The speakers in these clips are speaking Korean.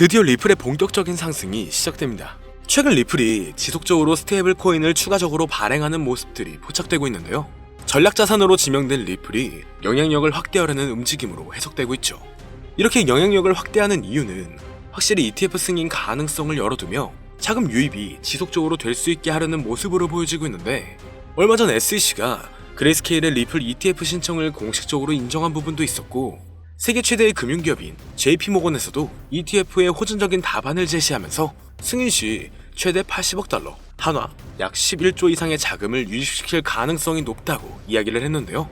드디어 리플의 본격적인 상승이 시작됩니다. 최근 리플이 지속적으로 스테이블 코인을 추가적으로 발행하는 모습들이 포착되고 있는데요. 전략자산으로 지명된 리플이 영향력을 확대하려는 움직임으로 해석되고 있죠. 이렇게 영향력을 확대하는 이유는 확실히 ETF 승인 가능성을 열어두며 자금 유입이 지속적으로 될 수 있게 하려는 모습으로 보여지고 있는데, 얼마 전 SEC가 그레이스케일의 리플 ETF 신청을 공식적으로 인정한 부분도 있었고, 세계 최대의 금융기업인 JP모건에서도 ETF의 호전적인 답안을 제시하면서 승인 시 최대 80억 달러, 한화 약 11조 이상의 자금을 유입시킬 가능성이 높다고 이야기를 했는데요.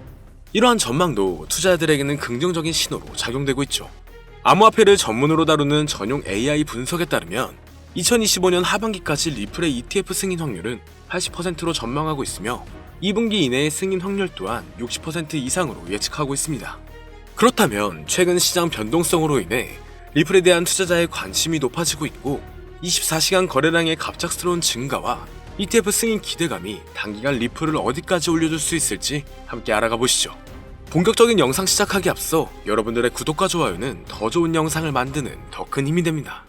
이러한 전망도 투자자들에게는 긍정적인 신호로 작용되고 있죠. 암호화폐를 전문으로 다루는 전용 AI 분석에 따르면 2025년 하반기까지 리플의 ETF 승인 확률은 80%로 전망하고 있으며 2분기 이내의 승인 확률 또한 60% 이상으로 예측하고 있습니다. 그렇다면 최근 시장 변동성으로 인해 리플에 대한 투자자의 관심이 높아지고 있고, 24시간 거래량의 갑작스러운 증가와 ETF 승인 기대감이 단기간 리플을 어디까지 올려줄 수 있을지 함께 알아가 보시죠. 본격적인 영상 시작하기 앞서 여러분들의 구독과 좋아요는 더 좋은 영상을 만드는 더 큰 힘이 됩니다.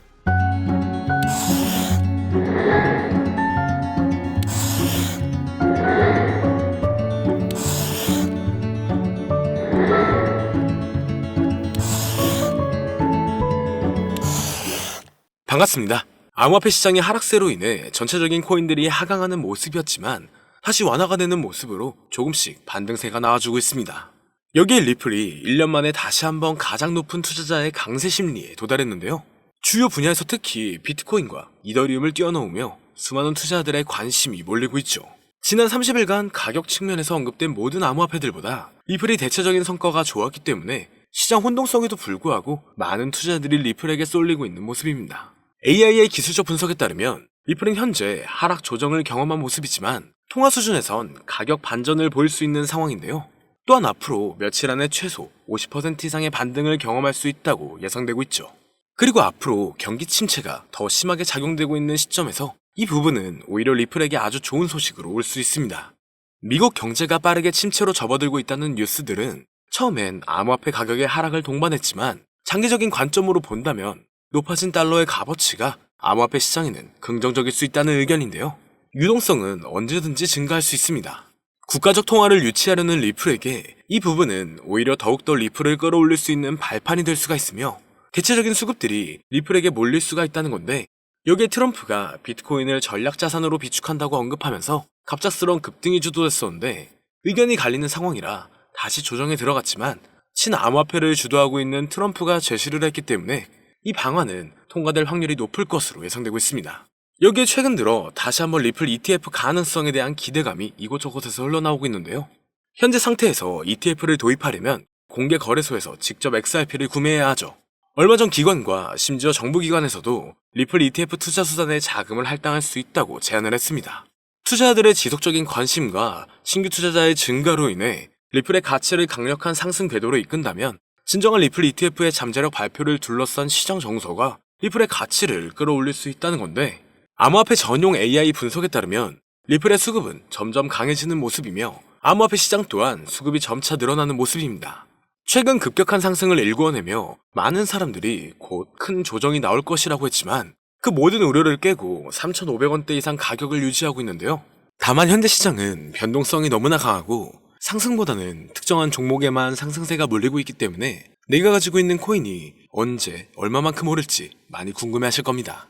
반갑습니다. 암호화폐 시장의 하락세로 인해 전체적인 코인들이 하강하는 모습이었지만 다시 완화가 되는 모습으로 조금씩 반등세가 나와주고 있습니다. 여기에 리플이 1년 만에 다시 한번 가장 높은 투자자의 강세 심리에 도달했는데요. 주요 분야에서 특히 비트코인과 이더리움을 뛰어넘으며 수많은 투자자들의 관심이 몰리고 있죠. 지난 30일간 가격 측면에서 언급된 모든 암호화폐들보다 리플이 대체적인 성과가 좋았기 때문에 시장 혼동성에도 불구하고 많은 투자자들이 리플에게 쏠리고 있는 모습입니다. AI의 기술적 분석에 따르면 리플은 현재 하락 조정을 경험한 모습이지만 통화 수준에선 가격 반전을 보일 수 있는 상황인데요. 또한 앞으로 며칠 안에 최소 50% 이상의 반등을 경험할 수 있다고 예상되고 있죠. 그리고 앞으로 경기 침체가 더 심하게 작용되고 있는 시점에서 이 부분은 오히려 리플에게 아주 좋은 소식으로 올 수 있습니다. 미국 경제가 빠르게 침체로 접어들고 있다는 뉴스들은 처음엔 암호화폐 가격의 하락을 동반했지만 장기적인 관점으로 본다면 높아진 달러의 값어치가 암호화폐 시장에는 긍정적일 수 있다는 의견인데요. 유동성은 언제든지 증가할 수 있습니다. 국가적 통화를 유치하려는 리플에게 이 부분은 오히려 더욱더 리플을 끌어올릴 수 있는 발판이 될 수가 있으며 대체적인 수급들이 리플에게 몰릴 수가 있다는 건데, 여기에 트럼프가 비트코인을 전략자산으로 비축한다고 언급하면서 갑작스러운 급등이 주도됐었는데 의견이 갈리는 상황이라 다시 조정에 들어갔지만 친암호화폐를 주도하고 있는 트럼프가 제시를 했기 때문에 이 방안은 통과될 확률이 높을 것으로 예상되고 있습니다. 여기에 최근 들어 다시 한번 리플 ETF 가능성에 대한 기대감이 이곳저곳에서 흘러나오고 있는데요. 현재 상태에서 ETF를 도입하려면 공개 거래소에서 직접 XRP를 구매해야 하죠. 얼마 전 기관과 심지어 정부기관에서도 리플 ETF 투자 수단에 자금을 할당할 수 있다고 제안을 했습니다. 투자자들의 지속적인 관심과 신규 투자자의 증가로 인해 리플의 가치를 강력한 상승 궤도로 이끈다면 진정한 리플 ETF의 잠재력 발표를 둘러싼 시장 정서가 리플의 가치를 끌어올릴 수 있다는 건데, 암호화폐 전용 AI 분석에 따르면 리플의 수급은 점점 강해지는 모습이며 암호화폐 시장 또한 수급이 점차 늘어나는 모습입니다. 최근 급격한 상승을 일구어내며 많은 사람들이 곧 큰 조정이 나올 것이라고 했지만 그 모든 우려를 깨고 3,500원대 이상 가격을 유지하고 있는데요. 다만 현재 시장은 변동성이 너무나 강하고 상승보다는 특정한 종목에만 상승세가 몰리고 있기 때문에 내가 가지고 있는 코인이 언제 얼마만큼 오를지 많이 궁금해하실 겁니다.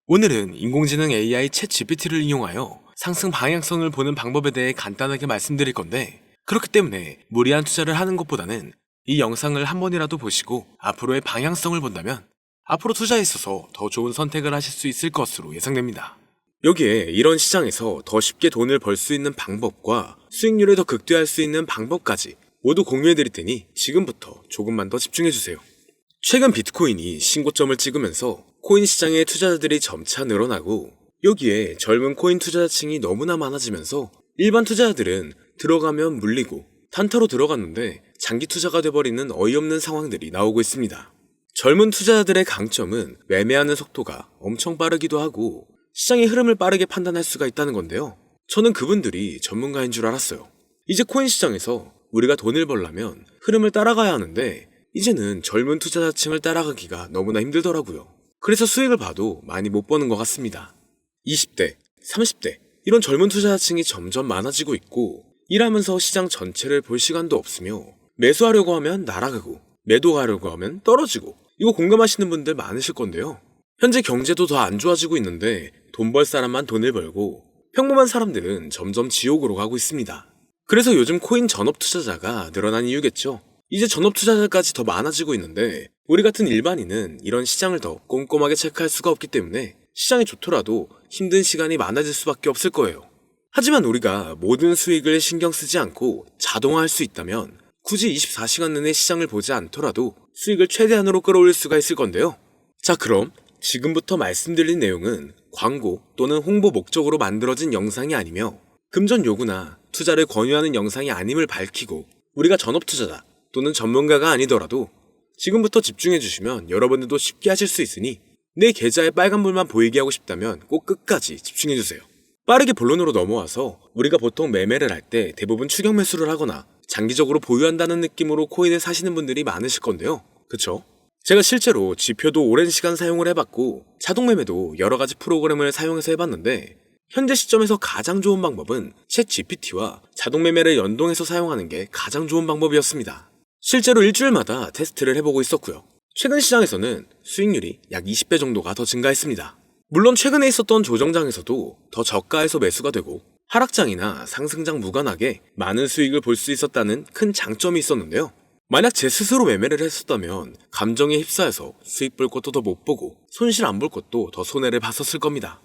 오늘은 인공지능 AI 챗GPT를 이용하여 상승 방향성을 보는 방법에 대해 간단하게 말씀드릴 건데, 그렇기 때문에 무리한 투자를 하는 것보다는 이 영상을 한 번이라도 보시고 앞으로의 방향성을 본다면 앞으로 투자에 있어서 더 좋은 선택을 하실 수 있을 것으로 예상됩니다. 여기에 이런 시장에서 더 쉽게 돈을 벌 수 있는 방법과 수익률을 더 극대화할 수 있는 방법까지 모두 공유해드릴 테니 지금부터 조금만 더 집중해주세요. 최근 비트코인이 신고점을 찍으면서 코인 시장의 투자자들이 점차 늘어나고, 여기에 젊은 코인 투자자층이 너무나 많아지면서 일반 투자자들은 들어가면 물리고 단타로 들어갔는데 장기 투자가 돼버리는 어이없는 상황들이 나오고 있습니다. 젊은 투자자들의 강점은 매매하는 속도가 엄청 빠르기도 하고 시장의 흐름을 빠르게 판단할 수가 있다는 건데요. 저는 그분들이 전문가인 줄 알았어요. 이제 코인 시장에서 우리가 돈을 벌려면 흐름을 따라가야 하는데 이제는 젊은 투자자층을 따라가기가 너무나 힘들더라고요. 그래서 수익을 봐도 많이 못 버는 것 같습니다. 20대, 30대 이런 젊은 투자자층이 점점 많아지고 있고 일하면서 시장 전체를 볼 시간도 없으며 매수하려고 하면 날아가고 매도하려고 하면 떨어지고 이거 공감하시는 분들 많으실 건데요. 현재 경제도 더 안 좋아지고 있는데 돈 벌 사람만 돈을 벌고 평범한 사람들은 점점 지옥으로 가고 있습니다. 그래서 요즘 코인 전업 투자자가 늘어난 이유겠죠. 이제 전업 투자자까지 더 많아지고 있는데 우리 같은 일반인은 이런 시장을 더 꼼꼼하게 체크할 수가 없기 때문에 시장이 좋더라도 힘든 시간이 많아질 수밖에 없을 거예요. 하지만 우리가 모든 수익을 신경 쓰지 않고 자동화할 수 있다면 굳이 24시간 내내 시장을 보지 않더라도 수익을 최대한으로 끌어올릴 수가 있을 건데요. 자, 그럼 지금부터 말씀드린 내용은 광고 또는 홍보 목적으로 만들어진 영상이 아니며 금전 요구나 투자를 권유하는 영상이 아님을 밝히고 우리가 전업 투자자 또는 전문가가 아니더라도 지금부터 집중해 주시면 여러분들도 쉽게 하실 수 있으니 내 계좌에 빨간불만 보이게 하고 싶다면 꼭 끝까지 집중해 주세요. 빠르게 본론으로 넘어와서 우리가 보통 매매를 할 때 대부분 추격 매수를 하거나 장기적으로 보유한다는 느낌으로 코인을 사시는 분들이 많으실 건데요. 그쵸? 제가 실제로 지표도 오랜 시간 사용을 해봤고 자동 매매도 여러 가지 프로그램을 사용해서 해봤는데 현재 시점에서 가장 좋은 방법은 챗 GPT와 자동 매매를 연동해서 사용하는 게 가장 좋은 방법이었습니다. 실제로 일주일마다 테스트를 해보고 있었고요. 최근 시장에서는 수익률이 약 20배 정도가 더 증가했습니다. 물론 최근에 있었던 조정장에서도 더 저가에서 매수가 되고 하락장이나 상승장 무관하게 많은 수익을 볼 수 있었다는 큰 장점이 있었는데요. 만약 제 스스로 매매를 했었다면 감정에 휩싸여서 수익 볼 것도 더 못 보고 손실 안 볼 것도 더 손해를 봤었을 겁니다.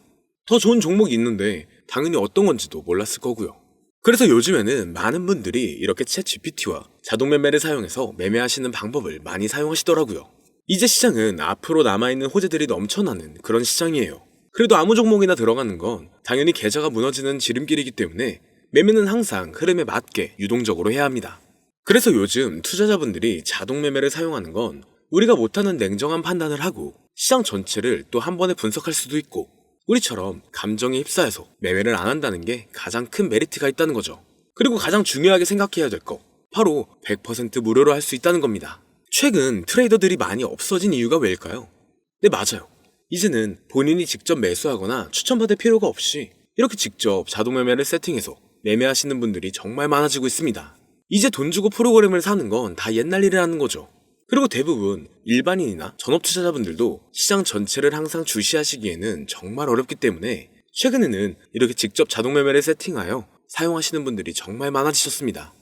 더 좋은 종목이 있는데 당연히 어떤 건지도 몰랐을 거고요. 그래서 요즘에는 많은 분들이 이렇게 챗 GPT와 자동 매매를 사용해서 매매하시는 방법을 많이 사용하시더라고요. 이제 시장은 앞으로 남아있는 호재들이 넘쳐나는 그런 시장이에요. 그래도 아무 종목이나 들어가는 건 당연히 계좌가 무너지는 지름길이기 때문에 매매는 항상 흐름에 맞게 유동적으로 해야 합니다. 그래서 요즘 투자자분들이 자동 매매를 사용하는 건 우리가 못하는 냉정한 판단을 하고 시장 전체를 또 한 번에 분석할 수도 있고 우리처럼 감정에 휩싸여서 매매를 안 한다는 게 가장 큰 메리트가 있다는 거죠. 그리고 가장 중요하게 생각해야 될 거 바로 100% 무료로 할 수 있다는 겁니다. 최근 트레이더들이 많이 없어진 이유가 왜일까요? 네, 맞아요. 이제는 본인이 직접 매수하거나 추천받을 필요가 없이 이렇게 직접 자동 매매를 세팅해서 매매하시는 분들이 정말 많아지고 있습니다. 이제 돈 주고 프로그램을 사는 건 다 옛날 일이라는 거죠. 그리고 대부분 일반인이나 전업 투자자분들도 시장 전체를 항상 주시하시기에는 정말 어렵기 때문에 최근에는 이렇게 직접 자동 매매를 세팅하여 사용하시는 분들이 정말 많아지셨습니다.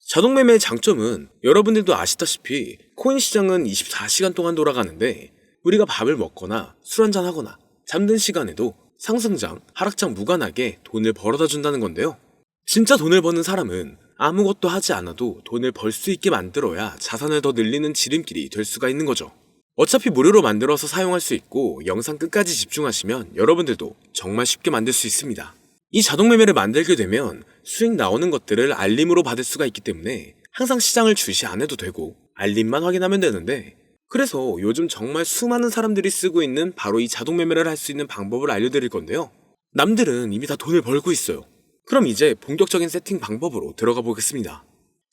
자동 매매의 장점은 여러분들도 아시다시피 코인 시장은 24시간 동안 돌아가는데 우리가 밥을 먹거나 술 한잔 하거나 잠든 시간에도 상승장, 하락장 무관하게 돈을 벌어다 준다는 건데요. 진짜 돈을 버는 사람은 아무것도 하지 않아도 돈을 벌 수 있게 만들어야 자산을 더 늘리는 지름길이 될 수가 있는 거죠. 어차피 무료로 만들어서 사용할 수 있고 영상 끝까지 집중하시면 여러분들도 정말 쉽게 만들 수 있습니다. 이 자동 매매를 만들게 되면 수익 나오는 것들을 알림으로 받을 수가 있기 때문에 항상 시장을 주시 안 해도 되고 알림만 확인하면 되는데 그래서 요즘 정말 수많은 사람들이 쓰고 있는 바로 이 자동 매매를 할 수 있는 방법을 알려드릴 건데요. 남들은 이미 다 돈을 벌고 있어요. 그럼 이제 본격적인 세팅 방법으로 들어가 보겠습니다.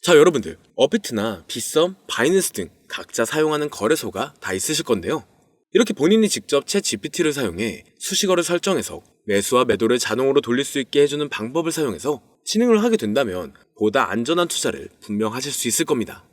자, 여러분들 업비트나 빗썸, 바이낸스 등 각자 사용하는 거래소가 다 있으실 건데요. 이렇게 본인이 직접 챗 GPT를 사용해 수식어를 설정해서 매수와 매도를 자동으로 돌릴 수 있게 해주는 방법을 사용해서 진행을 하게 된다면 보다 안전한 투자를 분명 하실 수 있을 겁니다.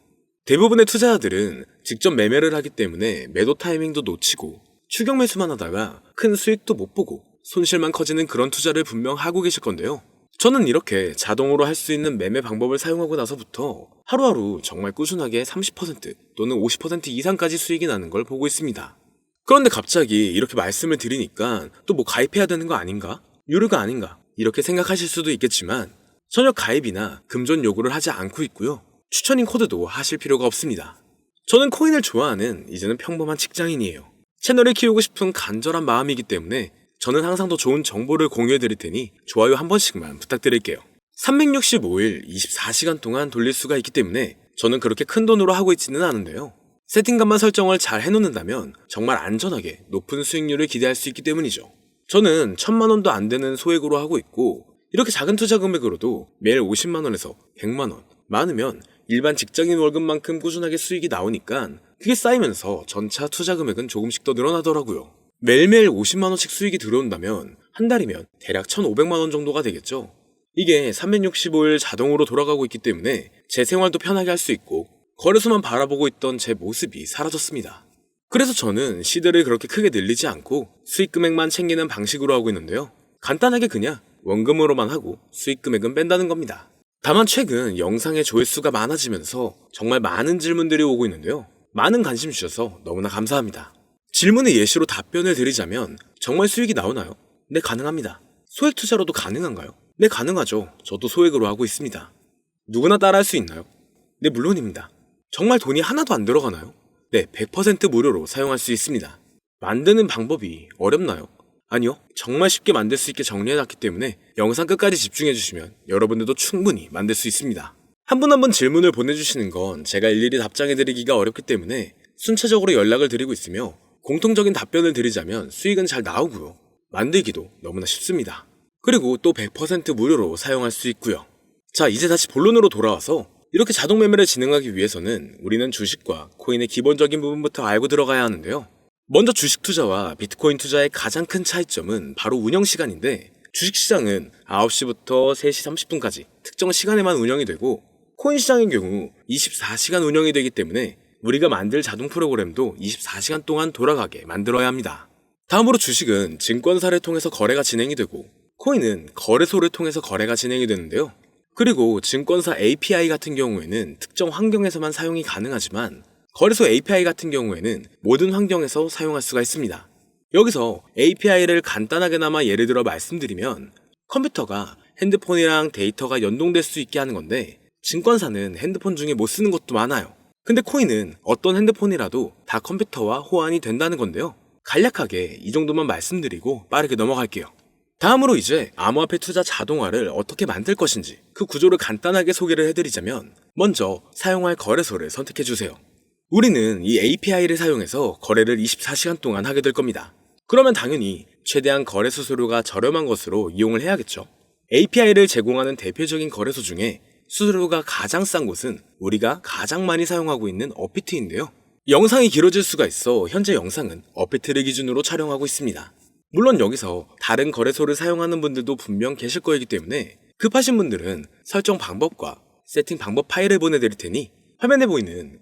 대부분의 투자자들은 직접 매매를 하기 때문에 매도 타이밍도 놓치고 추격 매수만 하다가 큰 수익도 못 보고 손실만 커지는 그런 투자를 분명 하고 계실 건데요. 저는 이렇게 자동으로 할 수 있는 매매 방법을 사용하고 나서부터 하루하루 정말 꾸준하게 30% 또는 50% 이상까지 수익이 나는 걸 보고 있습니다. 그런데 갑자기 이렇게 말씀을 드리니까 또 뭐 가입해야 되는 거 아닌가? 유료가 아닌가? 이렇게 생각하실 수도 있겠지만 전혀 가입이나 금전 요구를 하지 않고 있고요. 추천인 코드도 하실 필요가 없습니다. 저는 코인을 좋아하는 이제는 평범한 직장인이에요. 채널을 키우고 싶은 간절한 마음이기 때문에 저는 항상 더 좋은 정보를 공유해 드릴 테니 좋아요 한 번씩만 부탁드릴게요. 365일 24시간 동안 돌릴 수가 있기 때문에 저는 그렇게 큰 돈으로 하고 있지는 않은데요. 세팅값만 설정을 잘 해놓는다면 정말 안전하게 높은 수익률을 기대할 수 있기 때문이죠. 저는 1000만원도 안 되는 소액으로 하고 있고 이렇게 작은 투자 금액으로도 매일 50만원에서 100만원, 많으면 일반 직장인 월급만큼 꾸준하게 수익이 나오니까 그게 쌓이면서 전차 투자 금액은 조금씩 더 늘어나더라고요. 매일매일 50만원씩 수익이 들어온다면 한 달이면 대략 1,500만원 정도가 되겠죠. 이게 365일 자동으로 돌아가고 있기 때문에 제 생활도 편하게 할 수 있고 거래소만 바라보고 있던 제 모습이 사라졌습니다. 그래서 저는 시드를 그렇게 크게 늘리지 않고 수익 금액만 챙기는 방식으로 하고 있는데요. 간단하게 그냥 원금으로만 하고 수익 금액은 뺀다는 겁니다. 다만 최근 영상의 조회수가 많아지면서 정말 많은 질문들이 오고 있는데요. 많은 관심 주셔서 너무나 감사합니다. 질문의 예시로 답변을 드리자면 정말 수익이 나오나요? 네, 가능합니다. 소액 투자로도 가능한가요? 네, 가능하죠. 저도 소액으로 하고 있습니다. 누구나 따라할 수 있나요? 네, 물론입니다. 정말 돈이 하나도 안 들어가나요? 네, 100% 무료로 사용할 수 있습니다. 만드는 방법이 어렵나요? 아니요, 정말 쉽게 만들 수 있게 정리해놨기 때문에 영상 끝까지 집중해주시면 여러분들도 충분히 만들 수 있습니다. 한 분 한 분 질문을 보내주시는 건 제가 일일이 답장해드리기가 어렵기 때문에 순차적으로 연락을 드리고 있으며 공통적인 답변을 드리자면 수익은 잘 나오고요. 만들기도 너무나 쉽습니다. 그리고 또 100% 무료로 사용할 수 있고요. 자, 이제 다시 본론으로 돌아와서 이렇게 자동 매매를 진행하기 위해서는 우리는 주식과 코인의 기본적인 부분부터 알고 들어가야 하는데요. 먼저 주식 투자와 비트코인 투자의 가장 큰 차이점은 바로 운영 시간인데, 주식시장은 9시부터 3시 30분까지 특정 시간에만 운영이 되고, 코인 시장의 경우 24시간 운영이 되기 때문에 우리가 만들 자동 프로그램도 24시간 동안 돌아가게 만들어야 합니다. 다음으로 주식은 증권사를 통해서 거래가 진행이 되고, 코인은 거래소를 통해서 거래가 진행이 되는데요. 그리고 증권사 API 같은 경우에는 특정 환경에서만 사용이 가능하지만 거래소 API 같은 경우에는 모든 환경에서 사용할 수가 있습니다. 여기서 API를 간단하게나마 예를 들어 말씀드리면 컴퓨터가 핸드폰이랑 데이터가 연동될 수 있게 하는 건데, 증권사는 핸드폰 중에 못 쓰는 것도 많아요. 근데 코인은 어떤 핸드폰이라도 다 컴퓨터와 호환이 된다는 건데요. 간략하게 이 정도만 말씀드리고 빠르게 넘어갈게요. 다음으로 이제 암호화폐 투자 자동화를 어떻게 만들 것인지 그 구조를 간단하게 소개를 해드리자면, 먼저 사용할 거래소를 선택해주세요. 우리는 이 API를 사용해서 거래를 24시간 동안 하게 될 겁니다. 그러면 당연히 최대한 거래 수수료가 저렴한 것으로 이용을 해야겠죠. API를 제공하는 대표적인 거래소 중에 수수료가 가장 싼 곳은 우리가 가장 많이 사용하고 있는 업비트인데요. 영상이 길어질 수가 있어 현재 영상은 업비트를 기준으로 촬영하고 있습니다. 물론 여기서 다른 거래소를 사용하는 분들도 분명 계실 거이기 때문에 급하신 분들은 설정 방법과 세팅 방법 파일을 보내드릴 테니 화면에 보이는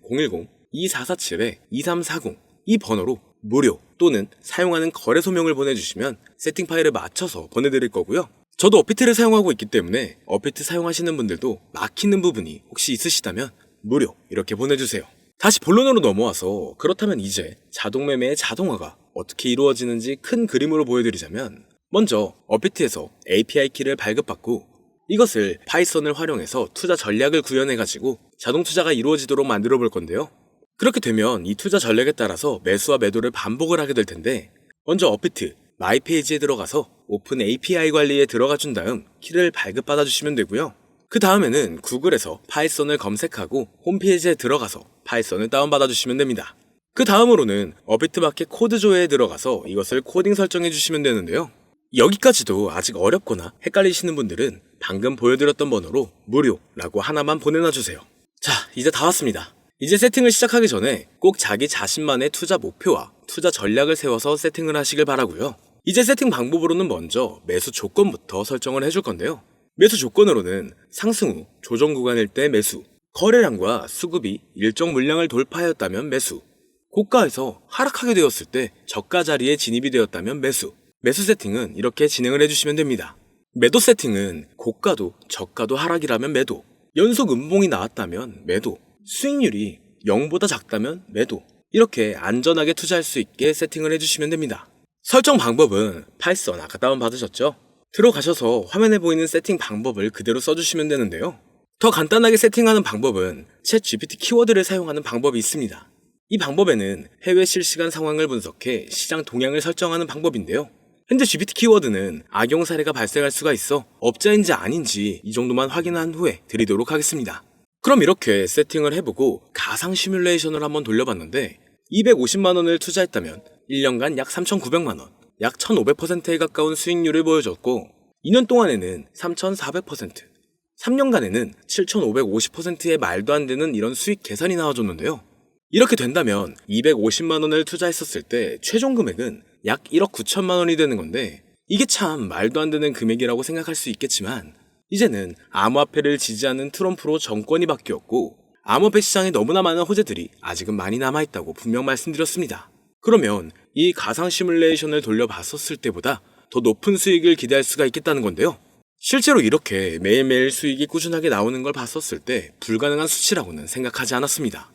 010-2447-2340 이 번호로 무료 또는 사용하는 거래소명을 보내주시면 세팅 파일을 맞춰서 보내드릴 거고요. 저도 업비트를 사용하고 있기 때문에 업비트 사용하시는 분들도 막히는 부분이 혹시 있으시다면 무료 이렇게 보내주세요. 다시 본론으로 넘어와서, 그렇다면 이제 자동매매의 자동화가 어떻게 이루어지는지 큰 그림으로 보여드리자면, 먼저 업비트에서 API 키를 발급받고 이것을 파이썬을 활용해서 투자 전략을 구현해가지고 자동 투자가 이루어지도록 만들어 볼 건데요. 그렇게 되면 이 투자 전략에 따라서 매수와 매도를 반복을 하게 될 텐데, 먼저 업비트 마이 페이지에 들어가서 오픈 API 관리에 들어가 준 다음 키를 발급받아 주시면 되고요. 그 다음에는 구글에서 파이썬을 검색하고 홈페이지에 들어가서 파이썬을 다운받아 주시면 됩니다. 그 다음으로는 업비트 마켓 코드 조회에 들어가서 이것을 코딩 설정해 주시면 되는데요. 여기까지도 아직 어렵거나 헷갈리시는 분들은 방금 보여드렸던 번호로 무료라고 하나만 보내놔 주세요. 자, 이제 다 왔습니다. 이제 세팅을 시작하기 전에 꼭 자기 자신만의 투자 목표와 투자 전략을 세워서 세팅을 하시길 바라고요. 이제 세팅 방법으로는 먼저 매수 조건부터 설정을 해줄 건데요. 매수 조건으로는 상승 후 조정 구간일 때 매수, 거래량과 수급이 일정 물량을 돌파하였다면 매수, 고가에서 하락하게 되었을 때 저가 자리에 진입이 되었다면 매수, 매수 세팅은 이렇게 진행을 해주시면 됩니다. 매도 세팅은 고가도 저가도 하락이라면 매도, 연속 음봉이 나왔다면 매도, 수익률이 0보다 작다면 매도, 이렇게 안전하게 투자할 수 있게 세팅을 해주시면 됩니다. 설정 방법은 파이썬 아까 다운받으셨죠? 들어가셔서 화면에 보이는 세팅 방법을 그대로 써주시면 되는데요. 더 간단하게 세팅하는 방법은 챗 GPT 키워드를 사용하는 방법이 있습니다. 이 방법에는 해외 실시간 상황을 분석해 시장 동향을 설정하는 방법인데요. 현재 GPT 키워드는 악용 사례가 발생할 수가 있어 업자인지 아닌지 이 정도만 확인한 후에 드리도록 하겠습니다. 그럼 이렇게 세팅을 해보고 가상 시뮬레이션을 한번 돌려봤는데, 250만원을 투자했다면 1년간 약 3,900만원, 약 1,500%에 가까운 수익률을 보여줬고, 2년 동안에는 3,400%, 3년간에는 7,550%의 말도 안 되는 이런 수익 계산이 나와줬는데요. 이렇게 된다면 250만원을 투자했었을 때 최종 금액은 약 1억 9천만 원이 되는 건데 이게 참 말도 안 되는 금액이라고 생각할 수 있겠지만 이제는 암호화폐를 지지하는 트럼프로 정권이 바뀌었고 암호화폐 시장에 너무나 많은 호재들이 아직은 많이 남아있다고 분명 말씀드렸습니다. 그러면 이 가상 시뮬레이션을 돌려봤었을 때보다 더 높은 수익을 기대할 수가 있겠다는 건데요. 실제로 이렇게 매일매일 수익이 꾸준하게 나오는 걸 봤었을 때 불가능한 수치라고는 생각하지 않았습니다.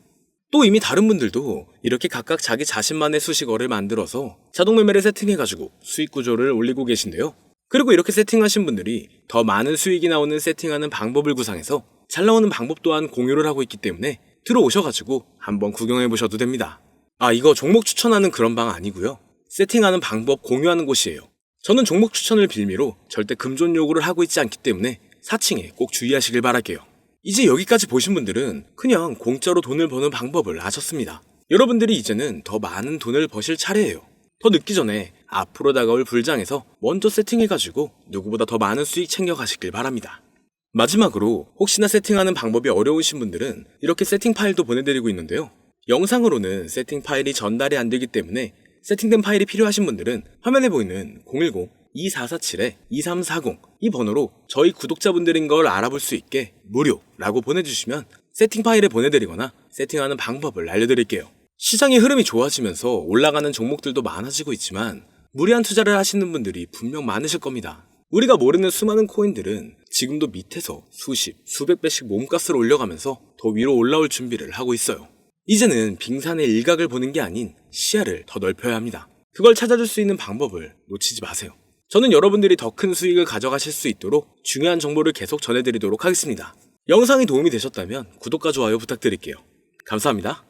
또 이미 다른 분들도 이렇게 각각 자기 자신만의 수식어를 만들어서 자동 매매를 세팅해가지고 수익 구조를 올리고 계신데요. 그리고 이렇게 세팅하신 분들이 더 많은 수익이 나오는 세팅하는 방법을 구상해서 잘 나오는 방법 또한 공유를 하고 있기 때문에 들어오셔가지고 한번 구경해보셔도 됩니다. 이거 종목 추천하는 그런 방 아니고요. 세팅하는 방법 공유하는 곳이에요. 저는 종목 추천을 빌미로 절대 금존 요구를 하고 있지 않기 때문에 사칭에 꼭 주의하시길 바랄게요. 이제 여기까지 보신 분들은 그냥 공짜로 돈을 버는 방법을 아셨습니다. 여러분들이 이제는 더 많은 돈을 버실 차례예요. 더 늦기 전에 앞으로 다가올 불장에서 먼저 세팅해가지고 누구보다 더 많은 수익 챙겨가시길 바랍니다. 마지막으로 혹시나 세팅하는 방법이 어려우신 분들은 이렇게 세팅 파일도 보내드리고 있는데요. 영상으로는 세팅 파일이 전달이 안 되기 때문에 세팅된 파일이 필요하신 분들은 화면에 보이는 010-2447-2340 이 번호로 저희 구독자분들인 걸 알아볼 수 있게 무료라고 보내주시면 세팅 파일을 보내드리거나 세팅하는 방법을 알려드릴게요. 시장의 흐름이 좋아지면서 올라가는 종목들도 많아지고 있지만 무리한 투자를 하시는 분들이 분명 많으실 겁니다. 우리가 모르는 수많은 코인들은 지금도 밑에서 수십, 수백 배씩 몸값을 올려가면서 더 위로 올라올 준비를 하고 있어요. 이제는 빙산의 일각을 보는 게 아닌 시야를 더 넓혀야 합니다. 그걸 찾아줄 수 있는 방법을 놓치지 마세요. 저는 여러분들이 더 큰 수익을 가져가실 수 있도록 중요한 정보를 계속 전해드리도록 하겠습니다. 영상이 도움이 되셨다면 구독과 좋아요 부탁드릴게요. 감사합니다.